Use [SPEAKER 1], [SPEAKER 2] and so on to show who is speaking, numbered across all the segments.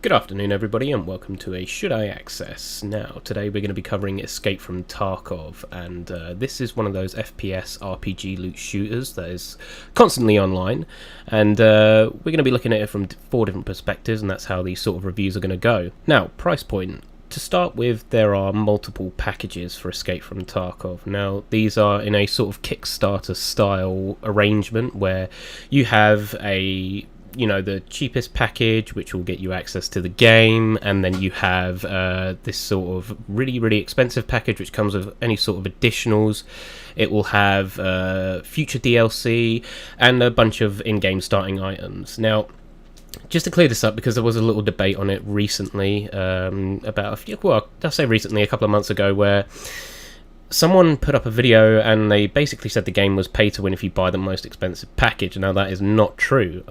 [SPEAKER 1] Good afternoon everybody and welcome to a Should I Access. Now today we're going to be covering Escape from Tarkov, and this is one of those FPS RPG loot shooters that is constantly online, and we're going to be looking at it from 4 different perspectives, and that's how these sort of reviews are going to go. Now, price point. To start with, there are multiple packages for Escape from Tarkov. Now, these are in a sort of Kickstarter style arrangement where you have the cheapest package, which will get you access to the game, and then you have this sort of really expensive package which comes with any sort of additionals. It will have future DLC and a bunch of in-game starting items. Now, just to clear this up, because there was a little debate on it recently, a couple of months ago, where someone put up a video and they basically said the game was pay to win if you buy the most expensive package. Now, that is not true.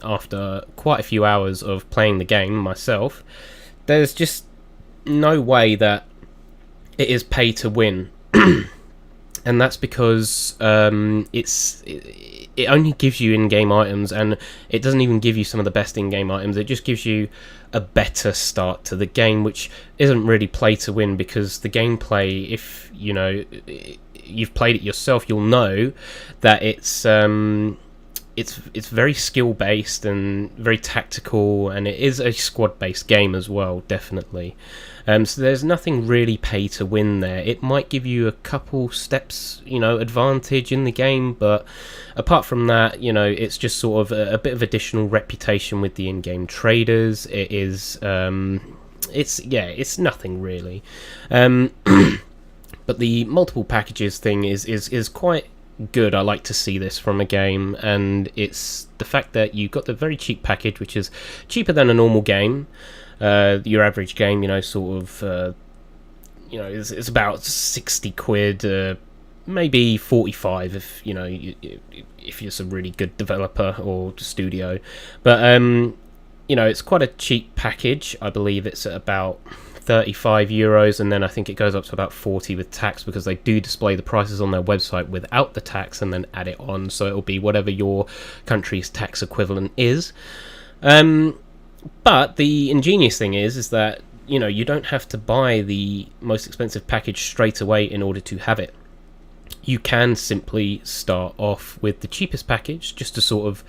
[SPEAKER 1] After quite a few hours of playing the game myself, there's just no way that it is pay to win. And that's because it only gives you in-game items, and it doesn't even give you some of the best in-game items. It just gives you a better start to the game, which isn't really play to win, because the gameplay, if you've played it yourself, you'll know that it's very skill based and very tactical, and it is a squad based game as well, definitely. So there's nothing really pay to win there. It might give you a couple steps, advantage in the game, but apart from that, it's just sort of a bit of additional reputation with the in-game traders. It is, it's nothing really. But the multiple packages thing is quite good. I like to see this from a game, and it's the fact that you've got the very cheap package, which is cheaper than a normal game. Your average game, it's about 60 quid, maybe 45 if you're a really good developer or studio. But it's quite a cheap package. I believe it's at about €35, and then I think it goes up to about 40 with tax, because they do display the prices on their website without the tax and then add it on, so it'll be whatever your country's tax equivalent is. But the ingenious thing is that you don't have to buy the most expensive package straight away in order to have it. You can simply start off with the cheapest package just to sort of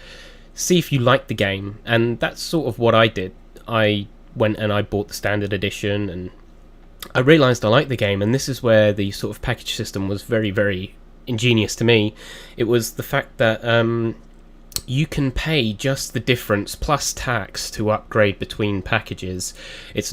[SPEAKER 1] see if you like the game, and that's sort of what I did. I went and I bought the standard edition, and I realised I liked the game, and this is where the sort of package system was very ingenious to me. It was the fact that you can pay just the difference plus tax to upgrade between packages. It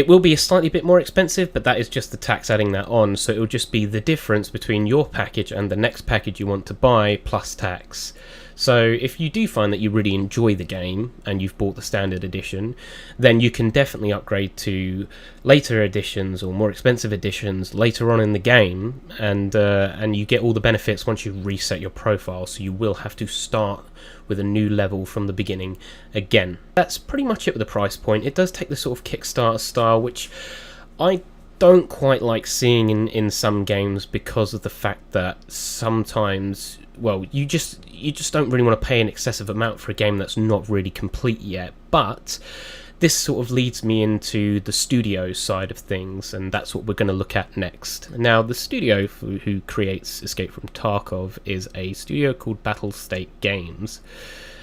[SPEAKER 1] will be a slightly bit more expensive, but that is just the tax adding that on, so it will just be the difference between your package and the next package you want to buy plus tax. So if you do find that you really enjoy the game and you've bought the standard edition, then you can definitely upgrade to later editions or more expensive editions later on in the game, and you get all the benefits once you reset your profile, so you will have to start with a new level from the beginning again. That's pretty much it with the price point. It does take the sort of Kickstarter style, which I don't quite like seeing in some games, because of the fact that sometimes, well, you just don't really want to pay an excessive amount for a game that's not really complete yet. But this sort of leads me into the studio side of things, and that's what we're going to look at next. Now, the studio who creates Escape from Tarkov is a studio called Battlestate Games.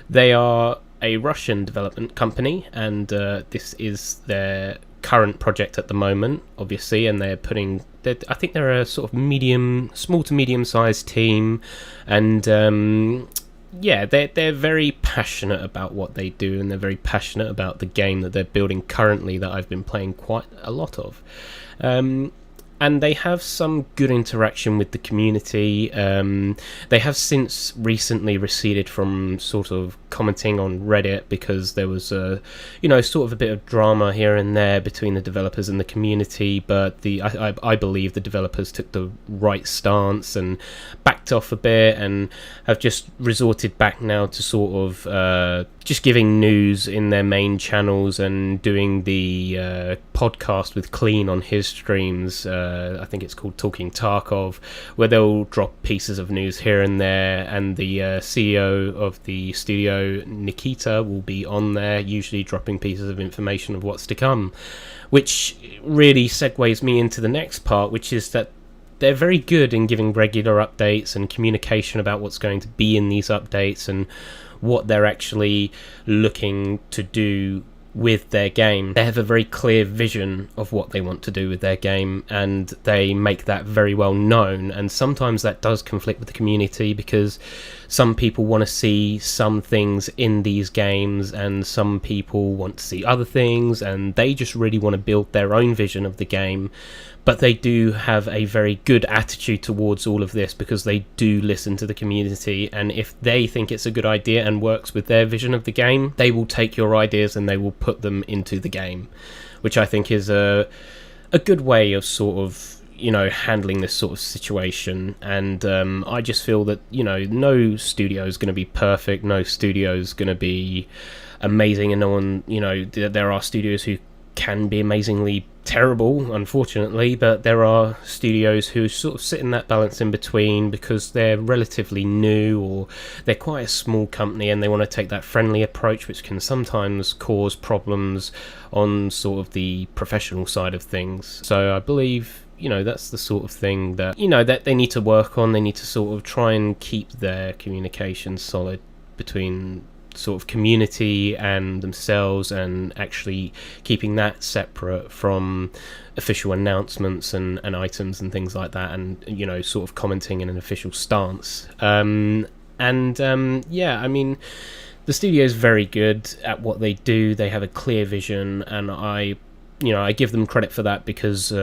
[SPEAKER 1] They are a Russian development company, and this is their current project at the moment, obviously, and I think they're a sort of small to medium sized team, and they're very passionate about what they do, and they're very passionate about the game that they're building currently, that I've been playing quite a lot of. And they have some good interaction with the community. They have since recently receded from sort of commenting on Reddit, because there was sort of a bit of drama here and there between the developers and the community, but I believe the developers took the right stance and backed off a bit, and have just resorted back now to sort of just giving news in their main channels and doing the podcast with Clean on his streams. I think it's called Talking Tarkov, where they'll drop pieces of news here and there, and the CEO of the studio, Nikita, will be on there, usually dropping pieces of information of what's to come, which really segues me into the next part, which is that they're very good in giving regular updates and communication about what's going to be in these updates and what they're actually looking to do with their game. They have a very clear vision of what they want to do with their game, and they make that very well known. And sometimes that does conflict with the community, because some people want to see some things in these games and some people want to see other things, and they just really want to build their own vision of the game. But they do have a very good attitude towards all of this, because they do listen to the community, and if they think it's a good idea and works with their vision of the game, they will take your ideas and they will put them into the game, which I think is a good way of sort of, you know, handling this sort of situation. And I just feel that, you know, no studio is going to be perfect, no studio is going to be amazing, and no one, you know, there are studios who can be amazingly terrible, unfortunately, but there are studios who sort of sit in that balance in between, because they're relatively new or they're quite a small company and they want to take that friendly approach, which can sometimes cause problems on sort of the professional side of things. So I believe, you know, that's the sort of thing that, you know, that they need to work on. They need to sort of try and keep their communication solid between sort of community and themselves, and actually keeping that separate from official announcements and items and things like that, and, you know, sort of commenting in an official stance. Yeah, I mean, the studio is very good at what they do. They have a clear vision, and I give them credit for that, because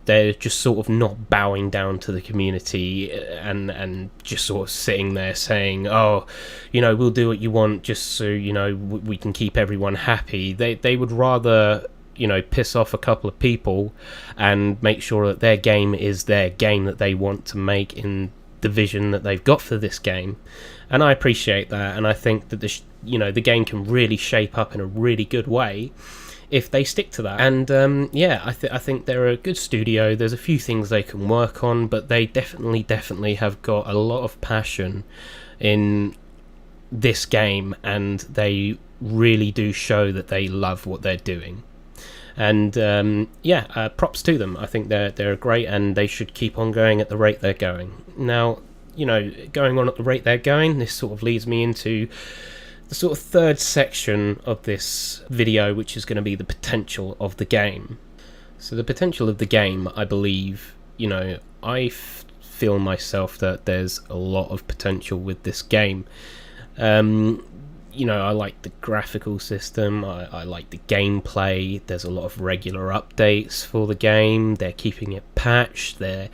[SPEAKER 1] they're just sort of not bowing down to the community and just sort of sitting there saying, oh, you know, we'll do what you want just so, you know, we can keep everyone happy. They would rather, you know, piss off a couple of people and make sure that their game is their game that they want to make in the vision that they've got for this game. And I appreciate that, and I think that the game can really shape up in a really good way if they stick to that. And I think they're a good studio. There's a few things they can work on, but they definitely have got a lot of passion in this game, and they really do show that they love what they're doing. And props to them. I think they're great, and they should keep on going at the rate they're going. Now, you know, going on at the rate they're going, this sort of leads me into the sort of third section of this video, which is going to be the potential of the game. So the potential of the game, I believe, you know, I feel myself that there's a lot of potential with this game. You know, I like the graphical system, I like the gameplay. There's a lot of regular updates for the game. They're keeping it patched. They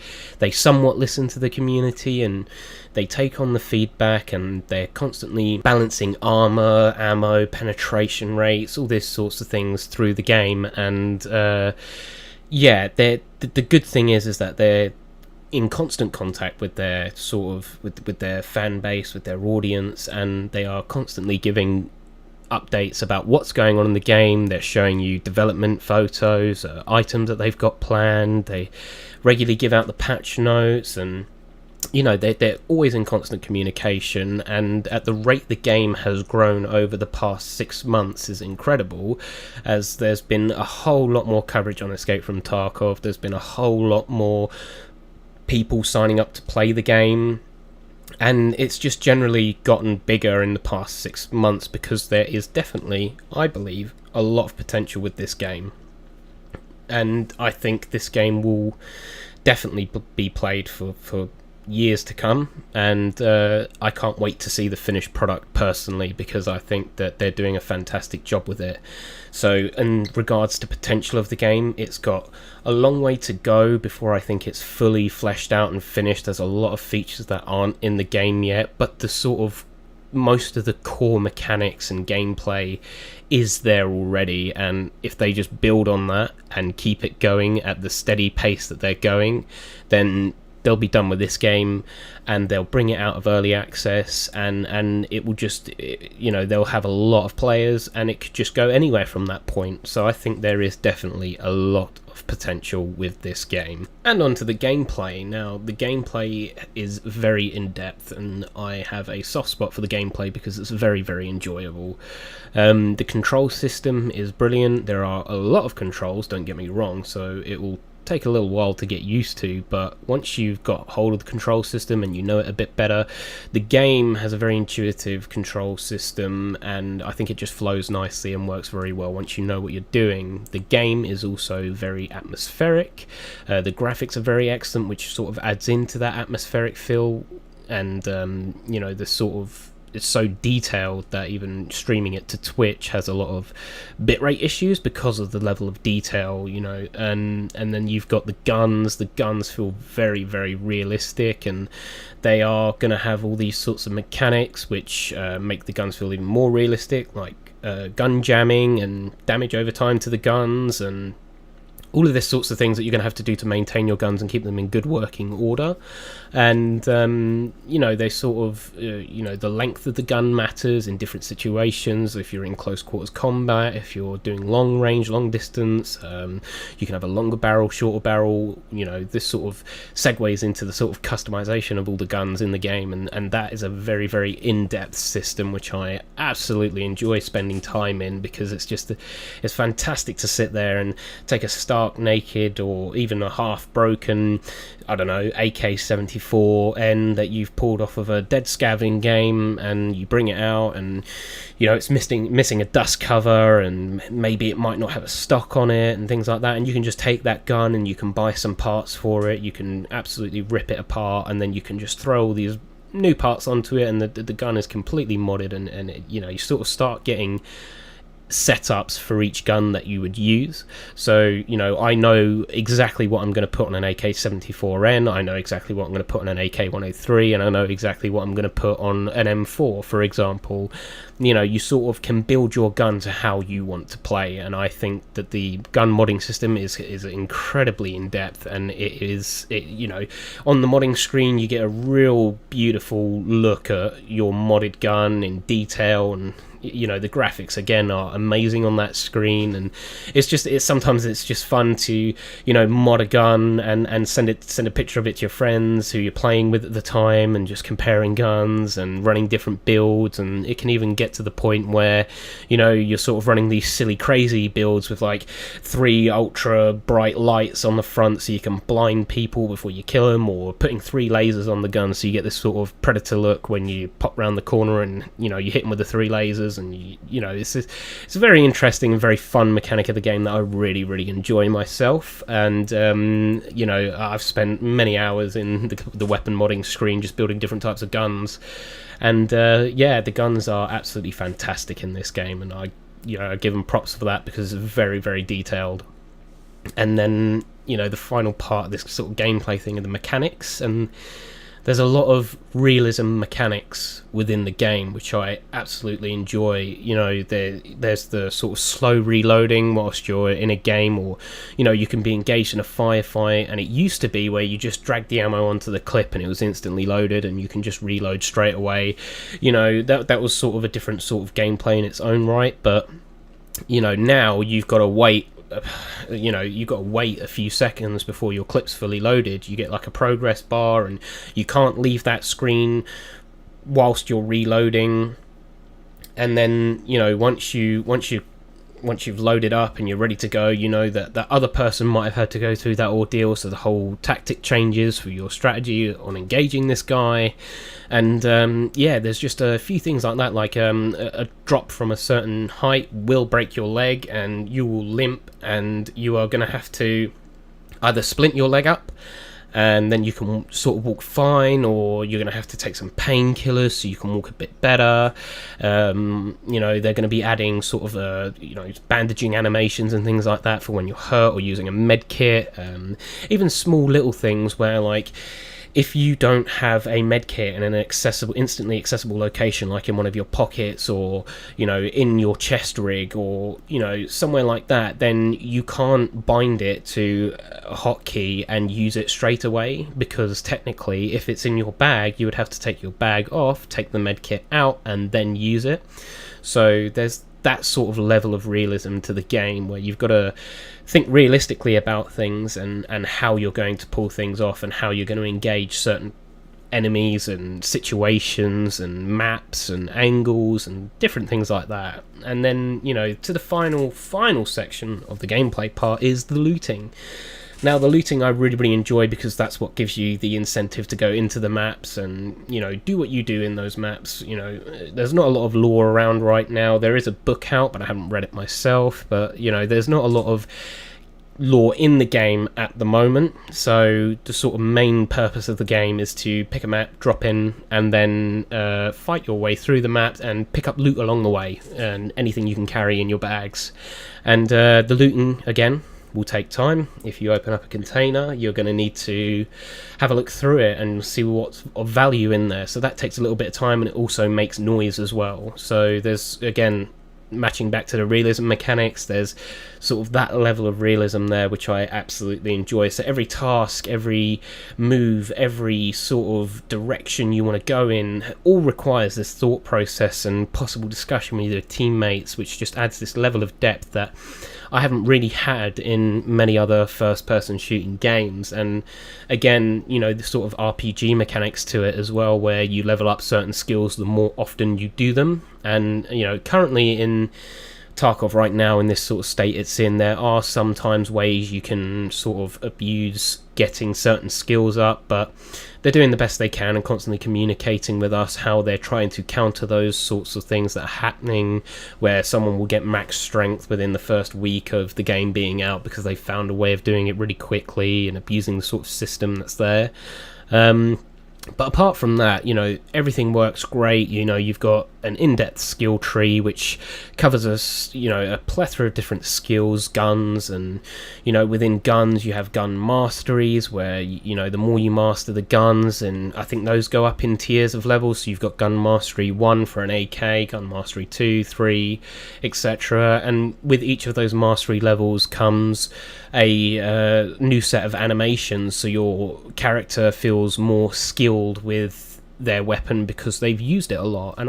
[SPEAKER 1] somewhat listen to the community, and they take on the feedback, and they're constantly balancing armor, ammo, penetration rates, all these sorts of things through the game. And the good thing is that they're in constant contact with their sort of with their fan base, with their audience, and they are constantly giving updates about what's going on in the game. They're showing you development photos, items that they've got planned. They regularly give out the patch notes, and, you know, they're always in constant communication. And at the rate the game has grown over the past 6 months is incredible, as there's been a whole lot more coverage on Escape From Tarkov. There's been a whole lot more people signing up to play the game, and it's just generally gotten bigger in the past 6 months, because there is definitely, I believe, a lot of potential with this game. And I think this game will definitely be played for years to come, and I can't wait to see the finished product personally, because I think that they're doing a fantastic job with it. So in regards to potential of the game, it's got a long way to go before I think it's fully fleshed out and finished. There's a lot of features that aren't in the game yet, but the sort of most of the core mechanics and gameplay is there already, and if they just build on that and keep it going at the steady pace that they're going, then they'll be done with this game, and they'll bring it out of early access, and it will just, they'll have a lot of players, and it could just go anywhere from that point. So I think there is definitely a lot of potential with this game. And on to the gameplay. Now, the gameplay is very in-depth, and I have a soft spot for the gameplay because it's very, very enjoyable. The control system is brilliant. There are a lot of controls, don't get me wrong, so it will take a little while to get used to, but once you've got hold of the control system and you know it a bit better, the game has a very intuitive control system, and I think it just flows nicely and works very well once you know what you're doing. The game is also very atmospheric. The graphics are very excellent, which sort of adds into that atmospheric feel, and the sort of, it's so detailed that even streaming it to Twitch has a lot of bitrate issues because of the level of detail, and then you've got the guns. The guns feel very, very realistic, and they are going to have all these sorts of mechanics which make the guns feel even more realistic, like gun jamming and damage over time to the guns, and all of this sorts of things that you're going to have to do to maintain your guns and keep them in good working order. And they sort of the length of the gun matters in different situations. If you're in close quarters combat, if you're doing long range, long distance, you can have a longer barrel, shorter barrel. This sort of segues into the sort of customization of all the guns in the game, and that is a very, very in-depth system which I absolutely enjoy spending time in, because it's fantastic to sit there and take a stark naked or even a half broken, I don't know, AK-74N that you've pulled off of a dead scav in game, and you bring it out, and it's missing a dust cover, and maybe it might not have a stock on it and things like that, and you can just take that gun and you can buy some parts for it. You can absolutely rip it apart, and then you can just throw all these new parts onto it, and the gun is completely modded, and you sort of start getting setups for each gun that you would use. So I know exactly what I'm going to put on an AK-74N, I know exactly what I'm going to put on an AK-103, and I know exactly what I'm going to put on an M4, for example. You sort of can build your gun to how you want to play, and I think that the gun modding system is incredibly in depth, and on the modding screen you get a real beautiful look at your modded gun in detail, and the graphics again are amazing on that screen, and sometimes it's just fun to mod a gun and send a picture of it to your friends who you're playing with at the time, and just comparing guns and running different builds. And it can even get to the point where you're sort of running these silly crazy builds with like 3 ultra bright lights on the front so you can blind people before you kill them, or putting 3 lasers on the gun so you get this sort of predator look when you pop round the corner and you hit them with the 3 lasers. And it's a very interesting and very fun mechanic of the game that I really, really enjoy myself. And I've spent many hours in the weapon modding screen just building different types of guns, and the guns are absolutely fantastic in this game, and I give them props for that because it's very, very detailed. And then the final part of this sort of gameplay thing are the mechanics, and there's a lot of realism mechanics within the game which I absolutely enjoy. There's the sort of slow reloading whilst you're in a game, or you can be engaged in a firefight, and it used to be where you just dragged the ammo onto the clip and it was instantly loaded and you can just reload straight away. That was sort of a different sort of gameplay in its own right, but now you've got to wait. You've got to wait a few seconds before your clip's fully loaded. You get like a progress bar, and you can't leave that screen whilst you're reloading. And then once you've loaded up and you're ready to go, that other person might have had to go through that ordeal, so the whole tactic changes for your strategy on engaging this guy. And there's just a few things like that, like a drop from a certain height will break your leg and you will limp, and you are going to have to either splint your leg up and then you can sort of walk fine, or you're going to have to take some painkillers so you can walk a bit better. They're going to be adding sort of bandaging animations and things like that for when you're hurt, or using a med kit. Even small little things where like if you don't have a med kit in an instantly accessible location, like in one of your pockets, or in your chest rig, or somewhere like that, then you can't bind it to a hotkey and use it straight away, because technically, if it's in your bag, you would have to take your bag off, take the med kit out, and then use it. So there's that sort of level of realism to the game, where you've got to think realistically about things and how you're going to pull things off, and how you're going to engage certain enemies and situations and maps and angles and different things like that. And then, to the final section of the gameplay part is the looting. Now, the looting I really, really enjoy, because that's what gives you the incentive to go into the maps and, do what you do in those maps. There's not a lot of lore around right now. There is a book out, but I haven't read it myself. But, there's not a lot of lore in the game at the moment. So the sort of main purpose of the game is to pick a map, drop in, and then fight your way through the map and pick up loot along the way, and anything you can carry in your bags. And the looting, again, will take time. If you open up a container, you're going to need to have a look through it and see what's of value in there. So that takes a little bit of time, and it also makes noise as well. So there's, again, matching back to the realism mechanics, there's sort of that level of realism there, which I absolutely enjoy. So every task, every move, every sort of direction you want to go in, all requires this thought process and possible discussion with your teammates, which just adds this level of depth that I haven't really had in many other first-person shooting games. And again, the sort of RPG mechanics to it as well, where you level up certain skills the more often you do them. And currently in Tarkov right now, in this sort of state it's in, there are sometimes ways you can sort of abuse getting certain skills up, but they're doing the best they can and constantly communicating with us how they're trying to counter those sorts of things that are happening, where someone will get max strength within the first week of the game being out because they found a way of doing it really quickly and abusing the sort of system that's there. But apart from that, everything works great. You've got an in-depth skill tree which covers a plethora of different skills, guns, and within guns you have gun masteries, where the more you master the guns, and I think those go up in tiers of levels. So you've got gun mastery 1 for an AK, gun mastery 2, 3, etc. And with each of those mastery levels comes a new set of animations, so your character feels more skilled with their weapon because they've used it a lot. And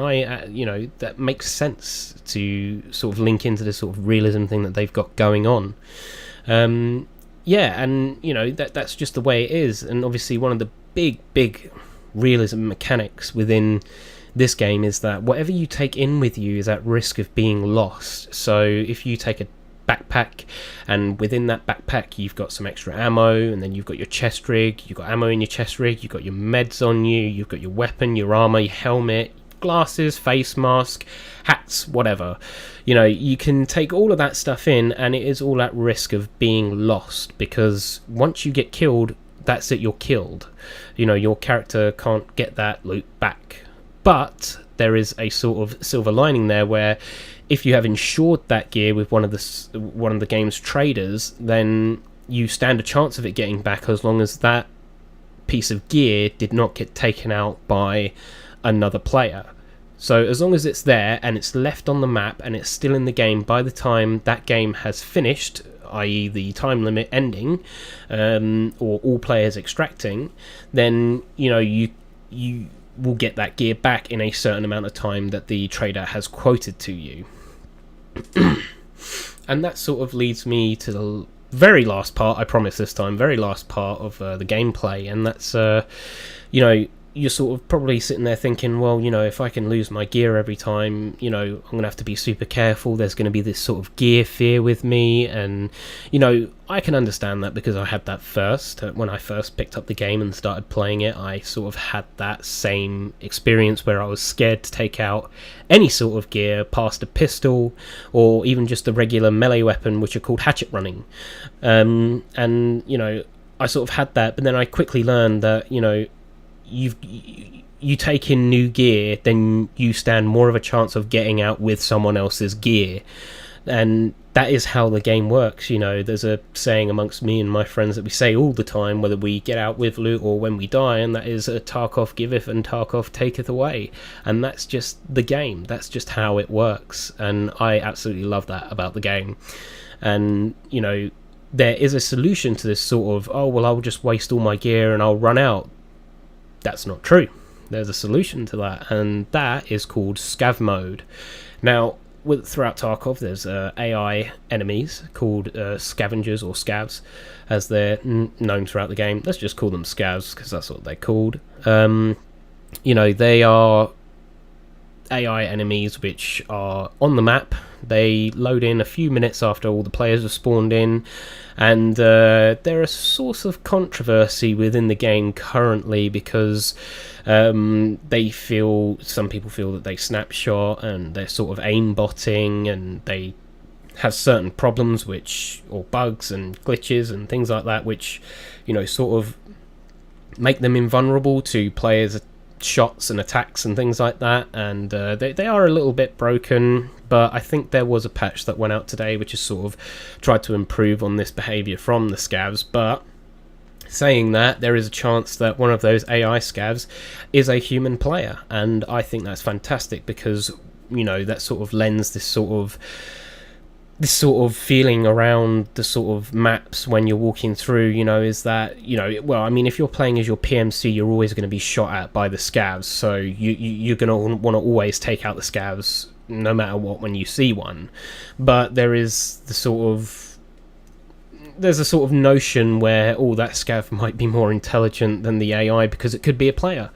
[SPEAKER 1] that makes sense to sort of link into this sort of realism thing that they've got going on. And that's just the way it is. And obviously one of the big realism mechanics within this game is that whatever you take in with you is at risk of being lost. So if you take a backpack, and within that backpack you've got some extra ammo, and then you've got your chest rig, you've got ammo in your chest rig, you've got your meds on you, you've got your weapon, your armor, your helmet, glasses, face mask, hats, whatever. You can take all of that stuff in, and it is all at risk of being lost, because once you get killed, that's it, you're killed. Your character can't get that loot back. But there is a sort of silver lining there, where if you have insured that gear with one of the game's traders, then you stand a chance of it getting back, as long as that piece of gear did not get taken out by another player. So as long as it's there and it's left on the map and it's still in the game by the time that game has finished, i.e. the time limit ending, or all players extracting, then you will get that gear back in a certain amount of time that the trader has quoted to you. And that sort of leads me to the very last part, I promise this time, very last part of the gameplay, and that's you're sort of probably sitting there thinking, well, if I can lose my gear every time, I'm going to have to be super careful. There's going to be this sort of gear fear with me. And, I can understand that, because I had that first. When I first picked up the game and started playing it, I sort of had that same experience where I was scared to take out any sort of gear past a pistol, or even just a regular melee weapon, which are called hatchet running. And, I sort of had that, but then I quickly learned that, you take in new gear, then you stand more of a chance of getting out with someone else's gear. And that is how the game works. There's a saying amongst me and my friends that we say all the time, whether we get out with loot or when we die, and that is, Tarkov giveth and Tarkov taketh away. And that's just the game. That's just how it works. And I absolutely love that about the game. And, there is a solution to this sort of, oh, well, I'll just waste all my gear and I'll run out. That's not true. There's a solution to that, and that is called scav mode. Now, throughout Tarkov, there's AI enemies called scavengers, or scavs, as they're known throughout the game. Let's just call them scavs, because that's what they're called. They are AI enemies which are on the map. They load in a few minutes after all the players have spawned in, and they're a source of controversy within the game currently, because some people feel that they snapshot and they're sort of aimbotting, and they have certain problems or bugs and glitches and things like that, which sort of make them invulnerable to players' shots and attacks and things like that. And they are a little bit broken, but I think there was a patch that went out today which has sort of tried to improve on this behaviour from the scavs. But saying that, there is a chance that one of those AI scavs is a human player, and I think that's fantastic, because that sort of lends this sort of feeling around the sort of maps when you're walking through, is that, well, I mean, if you're playing as your PMC, you're always going to be shot at by the scavs, so you're going to want to always take out the scavs no matter what when you see one. But there's a sort of notion where, that scav might be more intelligent than the AI, because it could be a player,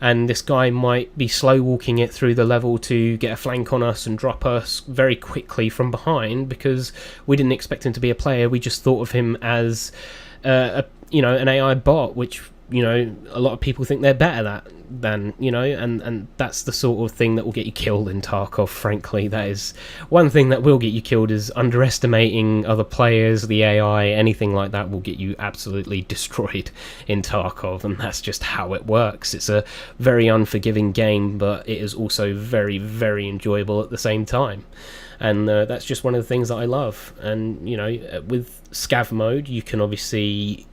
[SPEAKER 1] and this guy might be slow walking it through the level to get a flank on us and drop us very quickly from behind, because we didn't expect him to be a player. We just thought of him as an AI bot, which a lot of people think they're better than, and that's the sort of thing that will get you killed in Tarkov. Frankly, that is one thing that will get you killed, is underestimating other players. The AI, anything like that, will get you absolutely destroyed in Tarkov, and that's just how it works. It's a very unforgiving game, but it is also very, very enjoyable at the same time. And that's just one of the things that I love. And with scav mode, you can obviously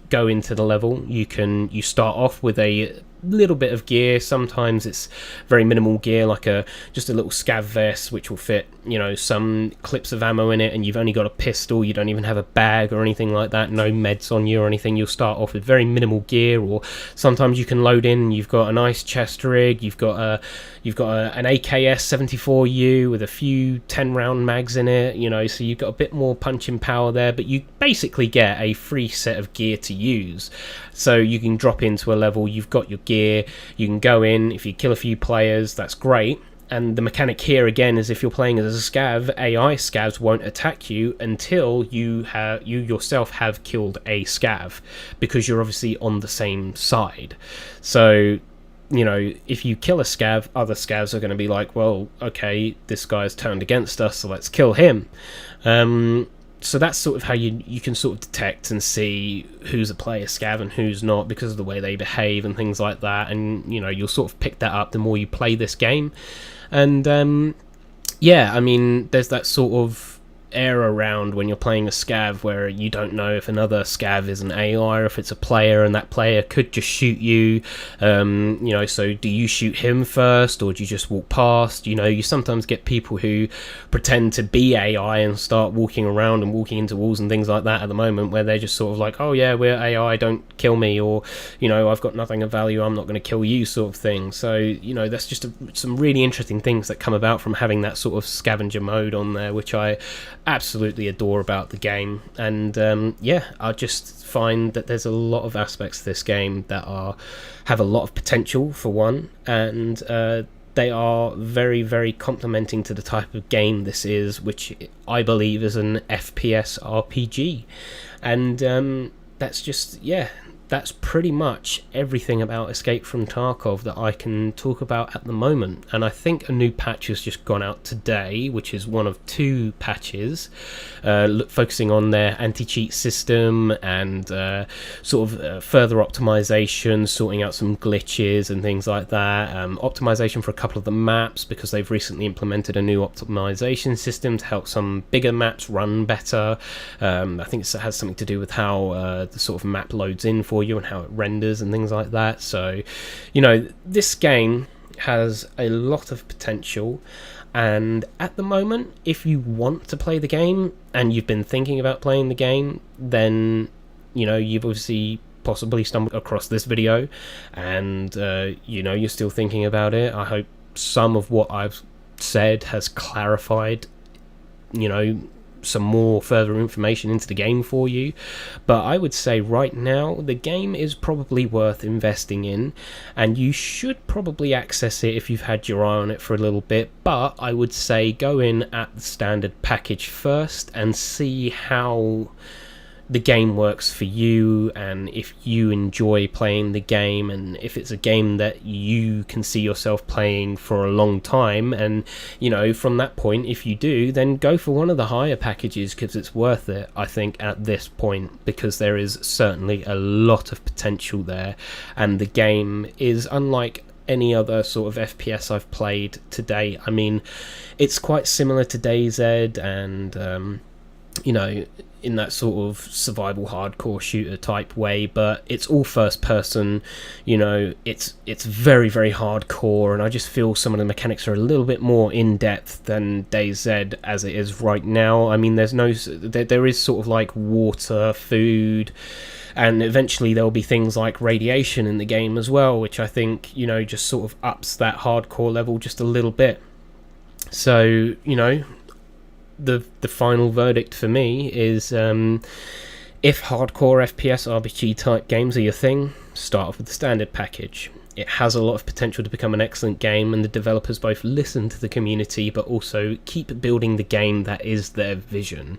[SPEAKER 1] go into the level. You start off with a little bit of gear. Sometimes it's very minimal gear, like just a little scav vest which will fit some clips of ammo in it, and you've only got a pistol. You don't even have a bag or anything like that, no meds on you or anything. You'll start off with very minimal gear, or sometimes you can load in and you've got a nice chest rig, you've got an AKS 74U with a few 10-round mags in it, so you've got a bit more punching power there, but you basically get a free set of gear to use. So you can drop into a level, you've got your gear, you can go in. If you kill a few players, that's great. And the mechanic here again is, if you're playing as a scav, AI scavs won't attack you until you yourself have killed a scav, because you're obviously on the same side. So if you kill a scav, other scavs are going to be like, well, okay, this guy's turned against us, so let's kill him. So that's sort of how you can sort of detect and see who's a player scav and who's not, because of the way they behave and things like that. And you'll sort of pick that up the more you play this game. And I mean, there's that sort of air around when you're playing a scav where you don't know if another scav is an AI or if it's a player, and that player could just shoot you. So do you shoot him first, or do you just walk past? You sometimes get people who pretend to be AI and start walking around and walking into walls and things like that at the moment, where they're just sort of like, oh yeah, we're AI, don't kill me, or I've got nothing of value, I'm not going to kill you, sort of thing. So that's just some really interesting things that come about from having that sort of scavenger mode on there, which I absolutely adore about the game. And I just find that there's a lot of aspects to this game that have a lot of potential, for one, and they are very, very complementing to the type of game this is, which I believe is an FPS RPG. And that's just, that's pretty much everything about Escape from Tarkov that I can talk about at the moment. And I think a new patch has just gone out today, which is one of 2 patches, focusing on their anti-cheat system and further optimization, sorting out some glitches and things like that. Optimization for a couple of the maps, because they've recently implemented a new optimization system to help some bigger maps run better. I think it has something to do with how the sort of map loads in for you and how it renders and things like that. So, this game has a lot of potential, and at the moment, if you want to play the game and you've been thinking about playing the game, then you've obviously possibly stumbled across this video, and you're still thinking about it. I hope some of what I've said has clarified some more further information into the game for you. But I would say right now the game is probably worth investing in, and you should probably access it if you've had your eye on it for a little bit. But I would say go in at the standard package first and see how the game works for you, and if you enjoy playing the game, and if it's a game that you can see yourself playing for a long time. And from that point, if you do, then go for one of the higher packages, because it's worth it, I think, at this point, because there is certainly a lot of potential there, and the game is unlike any other sort of FPS I've played to date. I mean, it's quite similar to DayZ and in that sort of survival hardcore shooter type way, but it's all first person. It's very, very hardcore, and I just feel some of the mechanics are a little bit more in depth than DayZ as it is right now. I mean, there is sort of like water, food, and eventually there'll be things like radiation in the game as well, which I think just sort of ups that hardcore level just a little bit. So the final verdict for me is, if hardcore FPS RPG type games are your thing, start off with the standard package. It has a lot of potential to become an excellent game, and the developers both listen to the community but also keep building the game that is their vision.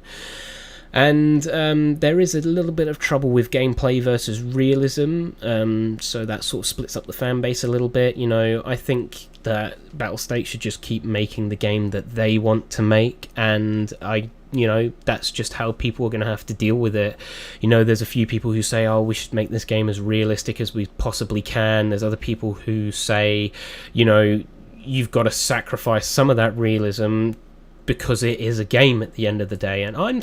[SPEAKER 1] And there is a little bit of trouble with gameplay versus realism, so that sort of splits up the fan base a little bit. I think that Battlestate should just keep making the game that they want to make, and that's just how people are going to have to deal with it. There's a few people who say, we should make this game as realistic as we possibly can. There's other people who say, you've got to sacrifice some of that realism because it is a game at the end of the day. And I'm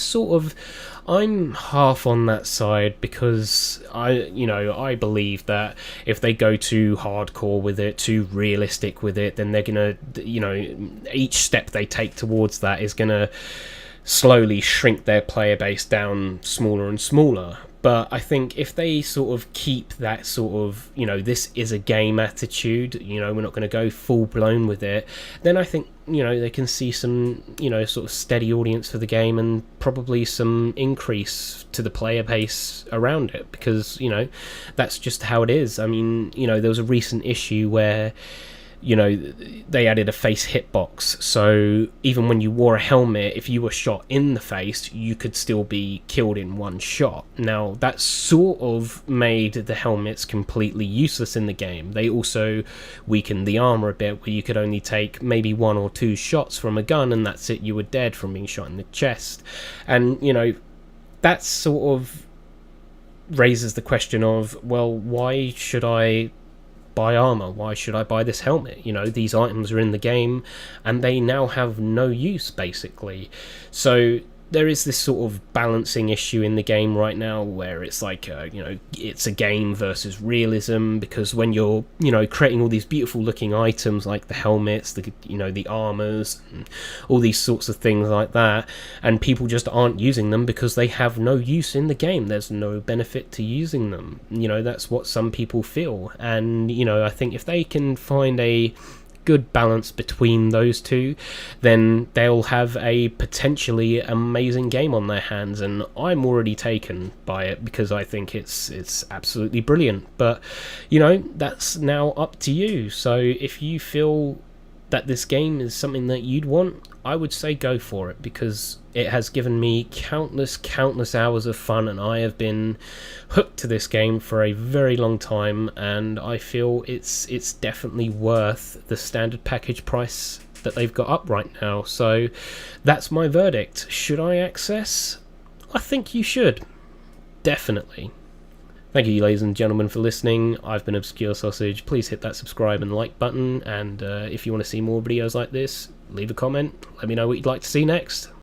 [SPEAKER 1] half on that side, because I believe that if they go too hardcore with it, too realistic with it, then they're gonna, each step they take towards that is gonna slowly shrink their player base down smaller and smaller. But I think if they sort of keep that sort of, this is a game attitude, we're not going to go full blown with it, then I think, they can see some, sort of steady audience for the game, and probably some increase to the player base around it, because, that's just how it is. I mean, there was a recent issue where, they added a face hitbox, so even when you wore a helmet, if you were shot in the face, you could still be killed in one shot. Now, that sort of made the helmets completely useless in the game. They also weakened the armor a bit, where you could only take maybe 1 or 2 shots from a gun, and that's it, you were dead from being shot in the chest. And, that sort of raises the question of, well, why should I buy armor? Why should I buy this helmet? These items are in the game and they now have no use, basically. So there is this sort of balancing issue in the game right now, where it's like, it's a game versus realism, because when you're, creating all these beautiful looking items like the helmets, the armors, and all these sorts of things like that, and people just aren't using them because they have no use in the game. There's no benefit to using them. That's what some people feel. And, I think if they can find a good balance between those two, then they'll have a potentially amazing game on their hands, and I'm already taken by it because I think it's absolutely brilliant. But that's now up to you. So if you feel that this game is something that you'd want, I would say go for it, because it has given me countless hours of fun, and I have been hooked to this game for a very long time, and I feel it's definitely worth the standard package price that they've got up right now. So that's my verdict. Should I access? I think you should. Definitely. Thank you, ladies and gentlemen, for listening. I've been Obscure Sausage. Please hit that subscribe and like button, and if you want to see more videos like this, leave a comment. Let me know what you'd like to see next.